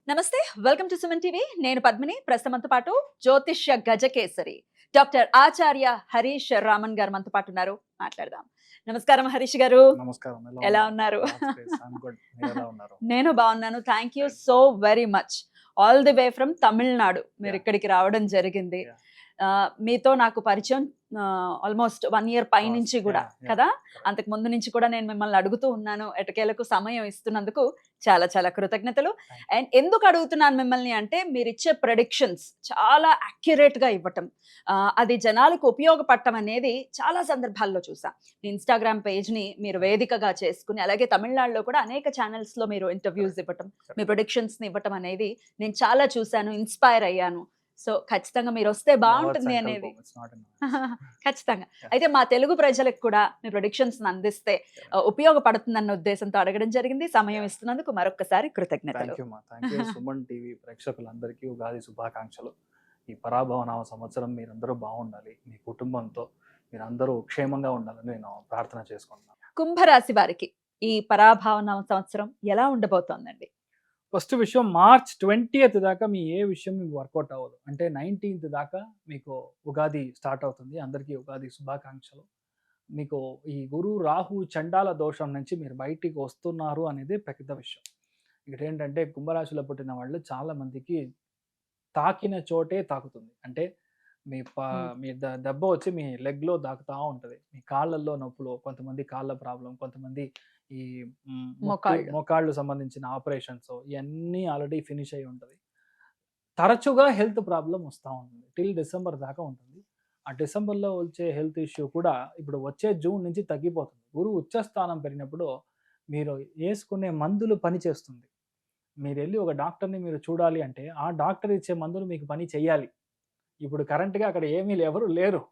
నమస్తే. Welcome to Suman TV. నేను పద్మిని. ప్రస్తుతం మనతో పాటు జ్యోతిష్య గజకేసరి డాక్టర్ ఆచార్య హరీష్ రామన్ గారు మనతో పాటు ఉన్నారు. మాట్లాడదాం. నమస్కారం హరీష్ గారు. నమస్కారం. ఎలా ఉన్నారు? God's grace I'm good. మీరెలా ఉన్నారు? నేను బాగున్నాను. Thank you so very much. All the way from Tamil Nadu మీరు Yeah. ఇక్కడికి రావడం జరిగింది. Yeah. మీతో నాకు పరిచయం ఆల్మోస్ట్ 1 ఇయర్ పై నుంచి కూడా Yeah, yeah. కదా. Correct. అంతకు ముందు నుంచి కూడా నేను మిమ్మల్ని అడుగుతూ ఉన్నాను. ఎటకేలకు సమయం ఇస్తున్నందుకు చాలా చాలా కృతజ్ఞతలు. Thank you. అండ్ ఎందుకు అడుగుతున్నాను మిమ్మల్ని అంటే మీరిచ్చే ప్రెడిక్షన్స్ చాలా accurate గా ఇవ్వటం, అది జనాలకు ఉపయోగపడటం అనేది చాలా సందర్భాల్లో చూసా. ఇన్స్టాగ్రామ్ పేజ్ని మీరు వేదికగా చేసుకుని, అలాగే తమిళనాడులో కూడా అనేక ఛానల్స్లో మీరు ఇంటర్వ్యూస్ ఇవ్వటం, మీ ప్రొడిక్షన్స్ని ఇవ్వటం అనేది నేను చాలా చూశాను, ఇన్స్పైర్ అయ్యాను. సో ఖచ్చితంగా మీరు వస్తే బాగుంటుంది Lord అనేది Sankalpam, it's not enough. ఖచ్చితంగా. Yeah. అయితే మా తెలుగు ప్రజలకు కూడా మీ ప్రొడిక్షన్స్ అందిస్తే ఉపయోగపడుతుందన్న ఉద్దేశంతో అడగడం జరిగింది. సమయం ఇస్తున్నందుకు మరొకసారి కృతజ్ఞతలు. థ్యాంక్ యూ మా. Thank you. సుమన్ టీవీ ప్రేక్షకులందరికీ ఉగాది శుభాకాంక్షలు. ఈ పరాభవనామ సంవత్సరం మీరందరూ బాగుండాలి, మీ కుటుంబంతో మీరందరూ క్షేమంగా ఉండాలని నేను ప్రార్థన చేసుకుంటున్నాను. కుంభరాశి వారికి ఈ పరాభావన సంవత్సరం ఎలా ఉండబోతోందండి? ఫస్ట్ విషయం, మార్చ్ 20th దాకా మీ ఏ విషయం మీకు వర్కౌట్ అవ్వదు. అంటే 19th దాకా మీకు ఉగాది స్టార్ట్ అవుతుంది. అందరికీ ఉగాది శుభాకాంక్షలు. మీకు ఈ గురు రాహు చండాల దోషం నుంచి మీరు బయటికి వస్తున్నారు అనేది పెద్ద విషయం. ఇక్కడ ఏంటంటే కుంభరాశిలో పుట్టిన వాళ్ళు చాలా మందికి తాకిన చోటే తాకుతుంది. అంటే మీ మీ దెబ్బ వచ్చి మీ లెగ్లో దాకుతూ ఉంటుంది, మీ కాళ్ళల్లో నొప్పులు, కొంతమంది కాళ్ళ ప్రాబ్లం, కొంతమంది ఈ మోకాళ్ళు సంబంధించిన ఆపరేషన్స్, ఇవన్నీ ఆల్రెడీ ఫినిష్ అయి ఉంటుంది. తరచుగా హెల్త్ ప్రాబ్లం వస్తూ ఉంటుంది, టిల్ డిసెంబర్ దాకా ఉంటుంది. ఆ డిసెంబర్లో వచ్చే హెల్త్ ఇష్యూ కూడా ఇప్పుడు వచ్చే జూన్ నుంచి తగ్గిపోతుంది. గురువు ఉచ్చస్థానం పెరిగినప్పుడు మీరు వేసుకునే మందులు పని చేస్తుంది. మీరు వెళ్ళి ఒక డాక్టర్ని మీరు చూడాలి అంటే ఆ డాక్టర్ ఇచ్చే మందులు మీకు పని చేయాలి. ఇప్పుడు కరెంట్గా అక్కడ ఏమీ ఎవరు లేరు.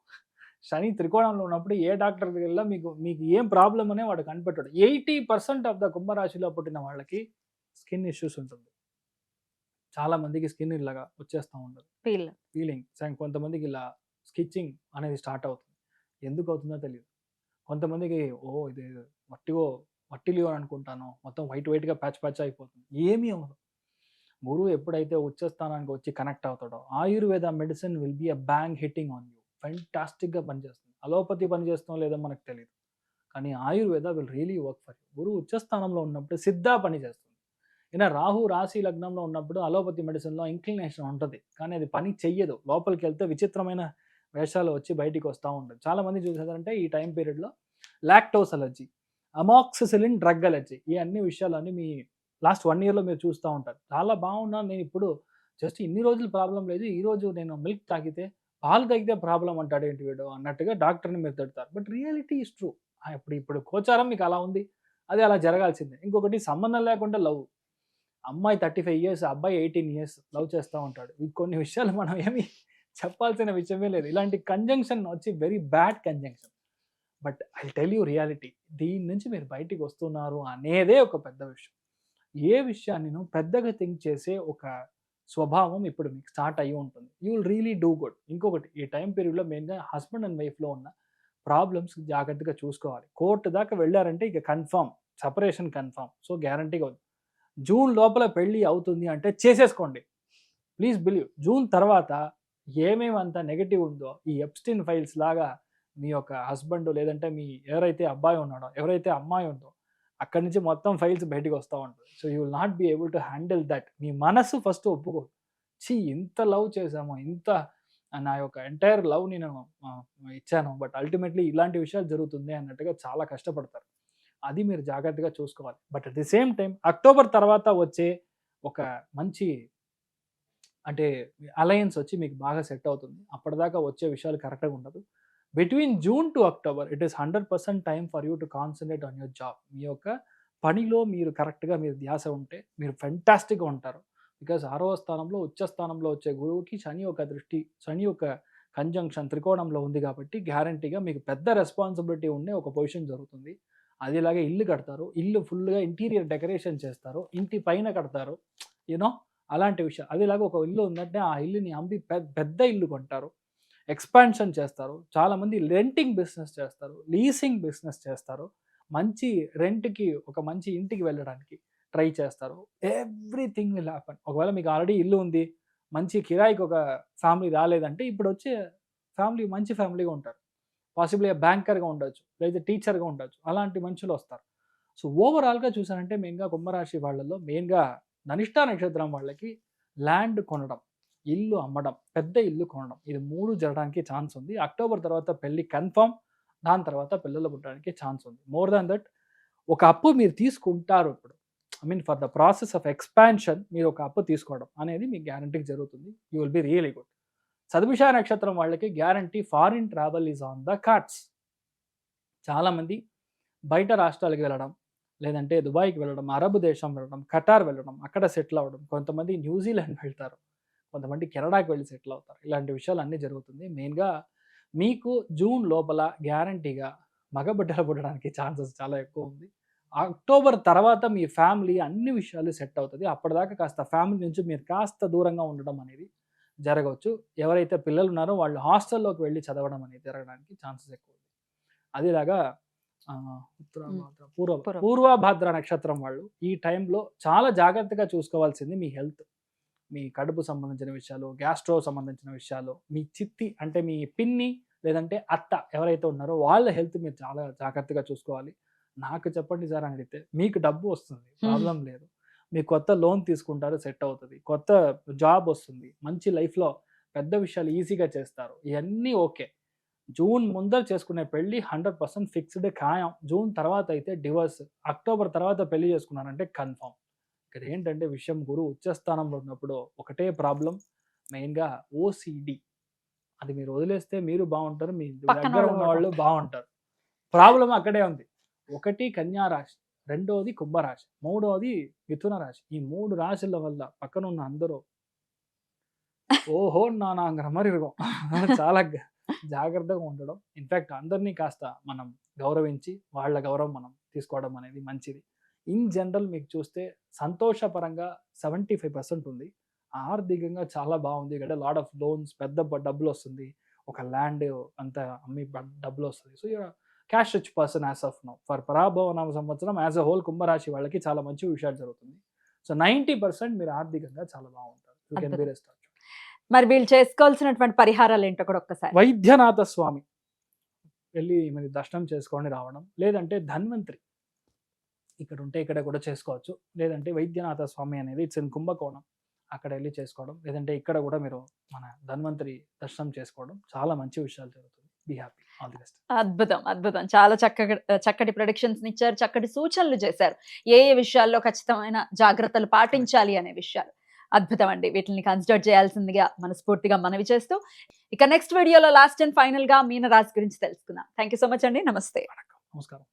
శని త్రికోణంలో ఉన్నప్పుడు ఏ డాక్టర్ దగ్గర మీకు మీకు ఏం ప్రాబ్లం అనే వాడు కనిపెట్టాడు. 80% ఆఫ్ ద కుంభరాశిలో పుట్టిన వాళ్ళకి స్కిన్ ఇష్యూస్ ఉంటుంది. చాలా మందికి స్కిన్ ఇలాగా వచ్చేస్తూ ఉంటుంది, ఫీలింగ్. కొంతమందికి ఇలా స్కిచ్చింగ్ అనేది స్టార్ట్ అవుతుంది. ఎందుకు అవుతుందో తెలియదు. కొంతమందికి ఇది వట్టిలియో అనుకుంటాను, మొత్తం వైట్గా ప్యాచ్ అయిపోతుంది. ఏమీ అవ్వదు. గురువు ఎప్పుడైతే ఉచ్చస్థానానికి వచ్చి కనెక్ట్ అవుతాడో Ayurveda medicine will be a bang hitting on you. ఫెంటాస్టిక్గా పనిచేస్తుంది. అలోపతి పనిచేస్తుందో లేదో మనకు తెలియదు, కానీ Ayurveda will really work for you. గురువు ఉచ్చస్థానంలో ఉన్నప్పుడు సిద్ధ పనిచేస్తుంది. ఈయన రాహు రాశి లగ్నంలో ఉన్నప్పుడు అలోపతి మెడిసిన్లో ఇంక్లినేషన్ ఉంటుంది, కానీ అది పని చెయ్యదు. లోపలికి వెళ్తే విచిత్రమైన వేషాలు వచ్చి బయటికి వస్తూ ఉంటుంది. చాలామంది చూసారంటే ఈ టైం పీరియడ్లో lactose allergy, amoxicillin drug allergy, ఈ అన్ని విషయాలన్నీ మీ లాస్ట్ 1 yearలో మీరు చూస్తూ ఉంటారు. చాలా బాగున్నాను నేను, ఇప్పుడు జస్ట్ ఇన్ని రోజులు ప్రాబ్లం లేదు, ఈరోజు నేను మిల్క్ తాగితే పాలు తాగితే ప్రాబ్లం అంటాడు ఏంటి వీడు అన్నట్టుగా డాక్టర్ని మీరు తిడతారు. But reality is true. ఇప్పుడు గోచారం మీకు అలా ఉంది, అది అలా జరగాల్సిందే. ఇంకొకటి, సంబంధం లేకుండా లవ్. అమ్మాయి 35 years, అబ్బాయి 18 years లవ్ చేస్తూ ఉంటాడు. ఈ కొన్ని విషయాలు మనం ఏమి చెప్పాల్సిన విషయమే లేదు. ఇలాంటి కంజంక్షన్ వచ్చి very bad conjunction. But I tell you reality, దీని నుంచి మీరు బయటికి వస్తున్నారు అనేదే ఒక పెద్ద విషయం. ఏ విషయాన్ని పెద్దగా థింక్ చేసే ఒక స్వభావం ఇప్పుడు మీకు స్టార్ట్ అయ్యి ఉంటుంది. You will really do good. ఇంకొకటి, ఈ టైం పీరియడ్లో మెయిన్గా హస్బెండ్ అండ్ వైఫ్లో ఉన్న ప్రాబ్లమ్స్ జాగ్రత్తగా చూసుకోవాలి. కోర్టు దాకా వెళ్ళారంటే ఇక కన్ఫామ్, సపరేషన్ కన్ఫామ్. సో గ్యారంటీగా జూన్ లోపల పెళ్ళి అవుతుంది అంటే చేసేసుకోండి. Please believe. జూన్ తర్వాత ఏమేమి అంత నెగటివ్ ఉందో ఈ ఎప్స్టీన్ ఫైల్స్ లాగా మీ యొక్క హస్బెండ్, లేదంటే మీ ఎవరైతే అబ్బాయి ఉన్నాడో, ఎవరైతే అమ్మాయి ఉందో, అక్కడి నుంచి మొత్తం ఫైల్స్ బయటికి వస్తూ ఉంటుంది. So you will not be able to handle that. మీ మనసు ఫస్ట్ ఒప్పుకోదు. ఇంత లవ్ చేసాము, ఇంత నా యొక్క ఎంటైర్ లవ్ని నేను ఇచ్చాను, బట్ అల్టిమేట్లీ ఇలాంటి విషయాలు జరుగుతుంది అన్నట్టుగా చాలా కష్టపడతారు. అది మీరు జాగ్రత్తగా చూసుకోవాలి. But at the same time October తర్వాత వచ్చే ఒక మంచి అంటే అలయన్స్ వచ్చి మీకు బాగా సెట్ అవుతుంది. అప్పటిదాకా వచ్చే విషయాలు కరెక్ట్గా ఉండదు. Between June to October it is 100% time for you to concentrate on your job. మీ యొక్క పనిలో మీరు కరెక్ట్గా మీరు ధ్యాస ఉంటే మీరు ఫెంటాస్టిక్గా ఉంటారు. బికాజ్ 6వ స్థానంలో ఉచ్చస్థానంలో వచ్చే గురువుకి శని ఒక దృష్టి, శని ఒక కంజంక్షన్ త్రికోణంలో ఉంది కాబట్టి గ్యారంటీగా మీకు పెద్ద రెస్పాన్సిబిలిటీ ఉండే ఒక పొజిషన్ జరుగుతుంది. అది ఇలాగే ఇల్లు కడతారు, ఇల్లు ఫుల్గా ఇంటీరియర్ డెకరేషన్ చేస్తారు, ఇంటి పైన కడతారు, యూనో అలాంటి విషయం. అదిలాగా ఒక ఇల్లు ఉందంటే ఆ ఇల్లుని అమ్మి పెద్ద ఇల్లు కొంటారు, ఎక్స్పాన్షన్ చేస్తారు. చాలామంది రెంటింగ్ బిజినెస్ చేస్తారు, లీసింగ్ బిజినెస్ చేస్తారు. మంచి రెంట్కి ఒక మంచి ఇంటికి వెళ్ళడానికి ట్రై చేస్తారు. Everything will happen. ఒకవేళ మీకు ఆల్రెడీ ఇల్లు ఉంది, మంచి కిరాయికి ఒక ఫ్యామిలీ రాలేదంటే ఇప్పుడు వచ్చే ఫ్యామిలీ మంచి ఫ్యామిలీగా ఉంటారు. పాసిబుల్లీ బ్యాంకర్గా ఉండొచ్చు, లేదా టీచర్గా ఉండొచ్చు, అలాంటి మనుషులు వస్తారు. సో ఓవరాల్గా చూసానంటే మెయిన్గా కుంభరాశి వాళ్ళలో మెయిన్గా ధనిష్ట నక్షత్రం వాళ్ళకి ల్యాండ్ కొనడం, ఇల్లు అమ్మడం, పెద్ద ఇల్లు కొనడం, ఇది 3 జరగడానికి ఛాన్స్ ఉంది. అక్టోబర్ తర్వాత పెళ్లి కన్ఫర్మ్, దాని తర్వాత పిల్లలు పుట్టడానికి ఛాన్స్ ఉంది. మోర్ దాన్ దట్ ఒక అప్పు మీరు తీసుకుంటారు ఇప్పుడు. I mean for the process of expansion మీరు ఒక అప్పు తీసుకోవడం అనేది మీకు గ్యారంటీకి జరుగుతుంది. You will be really good. సద్భిష నక్షత్రం వాళ్ళకి guarantee foreign travel is on the cards. చాలామంది బయట రాష్ట్రాలకు వెళ్ళడం, లేదంటే దుబాయ్కి వెళ్ళడం, అరబ్ దేశం వెళ్ళడం, ఖటార్ వెళ్ళడం, అక్కడ సెటిల్ అవ్వడం, కొంతమంది న్యూజిలాండ్ వెళ్తారు, కొంతమంది కెనడాకి వెళ్ళి సెటిల్ అవుతారు. ఇలాంటి విషయాలు అన్నీ జరుగుతుంది. మెయిన్గా మీకు జూన్ లోపల గ్యారంటీగా మగబిడ్డలు పుట్టడానికి ఛాన్సెస్ చాలా ఎక్కువ ఉంది. అక్టోబర్ తర్వాత మీ ఫ్యామిలీ అన్ని విషయాలు సెట్ అవుతుంది. అప్పటిదాకా కాస్త ఫ్యామిలీ నుంచి మీరు కాస్త దూరంగా ఉండడం అనేది జరగవచ్చు. ఎవరైతే పిల్లలు ఉన్నారో వాళ్ళు హాస్టల్లోకి వెళ్ళి చదవడం అనేది జరగడానికి ఛాన్సెస్ ఎక్కువ ఉంది. అదేలాగా పూర్వభాద్ర నక్షత్రం వాళ్ళు ఈ టైంలో చాలా జాగ్రత్తగా చూసుకోవాల్సింది మీ హెల్త్. మీ కడుపు సంబంధించిన విషయాలు, గ్యాస్ట్రో సంబంధించిన విషయాలు, మీ చిత్తి అంటే మీ పిన్ని లేదంటే అత్త ఎవరైతే ఉన్నారో వాళ్ళ హెల్త్ మీరు చాలా జాగ్రత్తగా చూసుకోవాలి. నాకు చెప్పండి సార్ అని అడిగితే మీకు డబ్బు వస్తుంది, ప్రాబ్లం లేదు. మీరు కొత్త లోన్ తీసుకుంటారు, సెట్ అవుతుంది. కొత్త జాబ్ వస్తుంది, మంచి లైఫ్లో పెద్ద విషయాలు ఈజీగా చేస్తారు. ఇవన్నీ ఓకే. జూన్ ముందర చేసుకునే పెళ్ళి 100% ఫిక్స్డ్ ఖాయం. జూన్ తర్వాత అయితే డివోర్స్. అక్టోబర్ తర్వాత పెళ్లి చేసుకున్నారంటే కన్ఫర్మ్. ఇక్కడ ఏంటంటే విషయం గురువు ఉచ్చస్థానంలో ఉన్నప్పుడు ఒకటే ప్రాబ్లం, మెయిన్గా ఓసిడి. అది మీరు వదిలేస్తే మీరు బాగుంటారు, మీ దగ్గర ఉన్న వాళ్ళు బాగుంటారు. ప్రాబ్లం అక్కడే ఉంది. 1 కన్యా రాశి, 2వది కుంభరాశి, 3వది మిథున రాశి. ఈ 3 రాశుల వల్ల పక్కన ఉన్న అందరూ ఓహో నానాంగర మరి చాలా జాగ్రత్తగా ఉండడం. ఇన్ఫ్యాక్ట్ అందరినీ కాస్త మనం గౌరవించి వాళ్ళ గౌరవం మనం తీసుకోవడం అనేది మంచిది. ఇన్ జనరల్ మీకు చూస్తే సంతోషపరంగా 75% ఉంది. ఆర్థికంగా చాలా బాగుంది. ఇక్కడ లాట్ ఆఫ్ లోన్స్, పెద్ద డబ్బులు వస్తుంది. ఒక ల్యాండ్ అంతా అమ్మి డబ్బులు వస్తుంది. So you are cash rich person as of now. For పరాభవనామ సంవత్సరం యాజ్ అ హోల్ కుంభరాశి వాళ్ళకి చాలా మంచి విషయాలు జరుగుతుంది. సో 90% మీరు ఆర్థికంగా చాలా బాగుంటారు. You can be rest. మరి వీళ్ళు చేసుకోవాల్సినటువంటి పరిహారాలు ఏంటో కూడా ఒక్కసారి. వైద్యనాథ స్వామి వెళ్ళి మరి దర్శనం చేసుకొని రావడం, లేదంటే ధన్వంతరి ఇక్కడ ఉంటే ఇక్కడ కూడా చేసుకోవచ్చు. లేదంటే వైద్యనాథ స్వామి అనేది ఇట్స్ ఇన్ కుంభకోణం, అక్కడ వెళ్ళి చేసుకోవడం, లేదంటే ఇక్కడ కూడా మీరు మన ధన్వంతరి దర్శనం చేసుకోవడం చాలా మంచి విషయాలు జరుగుతుంది. Be happy. All the best. అద్భుతం, అద్భుతం. చాలా చక్కటి ప్రొడిక్షన్స్ ఇచ్చారు, చక్కటి సూచనలు చేశారు. ఏ ఏ విషయాల్లో ఖచ్చితమైన జాగ్రత్తలు పాటించాలి అనే విషయాలు అద్భుతం అండి. వీటిని కన్సిడర్ చేయాల్సిందిగా మనస్ఫూర్తిగా మనవి చేస్తూ, ఇక నెక్స్ట్ వీడియోలో లాస్ట్ అండ్ ఫైనల్ గా మీనరాశి గురించి తెలుసుకుందాం. థ్యాంక్ యూ సో మచ్ అండి. నమస్తే. నమస్కారం.